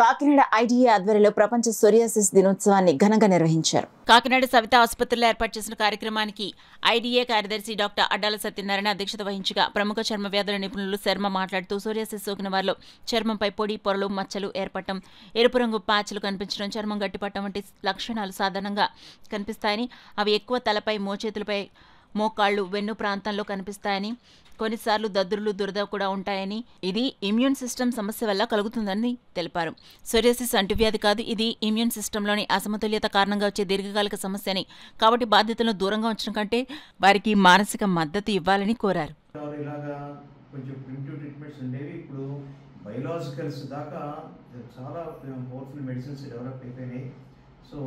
Kakinada IDA ఆధ్వర్యంలో ప్రపంచ psoriasis దినోత్సవాన్ని ఘనంగా నిర్వహించారు. కాకినాడ సవిత ఆసుపత్రిలో ఏర్పాటు చేసిన కార్యక్రమానికి ఐడీఏ కార్యదర్శి డాక్టర్ అడ్డాల సత్యనారాయణ అధ్యక్షత వహించగా ప్రముఖ చర్మ వ్యాధుల నిపుణులు శర్మ మాట్లాడుతూ సోరియాసిస్ సోకిన వారిలో చర్మంపై పొడి పొరలు మచ్చలు ఏర్పడటం, ఎరుపు రంగు ప్యాచ్లు కనిపించడం, చర్మం గట్టిపడటం వంటి లక్షణాలు సాధారణంగా కనిపిస్తాయని, అవి ఎక్కువ తలపై, మోచేతులపై, మోకాళ్లు, వెన్ను ప్రాంతంలో కనిపిస్తాయని, కొన్నిసార్లు దద్దుర్లు, దురద కూడా ఉంటాయని, ఇది ఇమ్యూన్ సిస్టమ్ సమస్య వల్ల కలుగుతుందని తెలిపారు. సోరియాసిస్ అంటువ్యాధి కాదు, ఇది ఇమ్యూన్ సిస్టంలోని అసమతుల్యత కారణంగా వచ్చే దీర్ఘకాలిక సమస్య అని, కాబట్టి బాధ్యతలను దూరంగా ఉంచడం కంటే వారికి మానసిక మద్దతు ఇవ్వాలని కోరారు. కొంచెం ప్రిమిటివ్ ట్రీట్మెంట్స్ ఉండేవి, ఇప్పుడు బయోలాజికల్స్ దాకా చాలా పవర్ఫుల్ మెడిసిన్స్ డెవలప్ అయిపోయినాయి. సో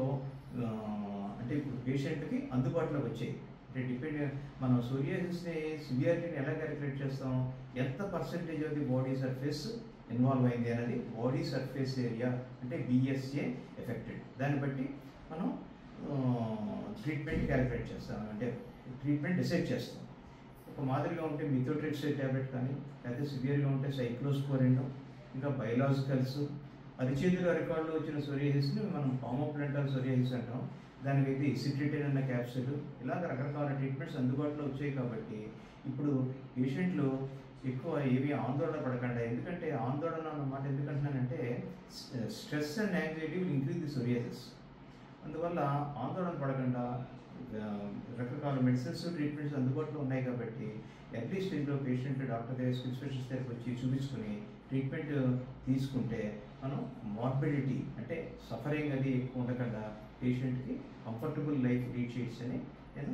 అంటే ఇప్పుడు పేషెంట్కి అందుబాటులోకి వచ్చాయి. అంటే డిపెండ్ మనం సోరియాసిస్ని సివియారిటీని ఎలా క్యాలిక్యులేట్ చేస్తాం, ఎంత percentage of the body surface involve అయింది అనేది బాడీ సర్ఫేస్ ఏరియా అంటే బిఎస్ఏ ఎఫెక్టెడ్, దాన్ని బట్టి మనం ట్రీట్మెంట్ క్యాలిక్యులేట్ చేస్తాం, అంటే ట్రీట్మెంట్ డిసైడ్ చేస్తాం. ఒక మాదిరిగా ఉంటే మిథోట్రెక్సేట్ ట్యాబ్లెట్ కానీ, లేకపోతే సివియర్గా ఉంటే సైక్లోస్పోరిన్, ఇంకా బయోలాజికల్స్, అరిచేతులు అరికాళ్ళు వచ్చిన సోరియాసిస్ని మనం పామోప్లాంటల్ సోరియాసిస్ అంటాం, దానికైతే ఇసిట్రిటైన్ అన్న క్యాప్సూల్, ఇలాగ రకరకాల ట్రీట్మెంట్స్ అందుబాటులో వచ్చాయి. కాబట్టి ఇప్పుడు పేషెంట్లు ఎక్కువ ఏమీ ఆందోళన పడకుండా, ఎందుకంటే ఆందోళన అన్నమాట ఎందుకంటున్నానంటే stress and anxiety will increase the psoriasis. అందువల్ల ఆందోళన పడకుండా రకరకాల మెడిసిన్స్, ట్రీట్మెంట్స్ అందుబాటులో ఉన్నాయి. కాబట్టి అట్లీస్ట్ ఇంట్లో పేషెంట్ డాక్టర్ దగ్గర, స్పెషలిస్ట్ దగ్గరికి వచ్చి చూపించుకుని ట్రీట్మెంట్ తీసుకుంటే మనం మార్బిడిటీ అంటే సఫరింగ్ అది ఎక్కువ ఉండకుండా పేషెంట్కి కంఫర్టబుల్ లైఫ్ లీడ్ చేయొచ్చని నేను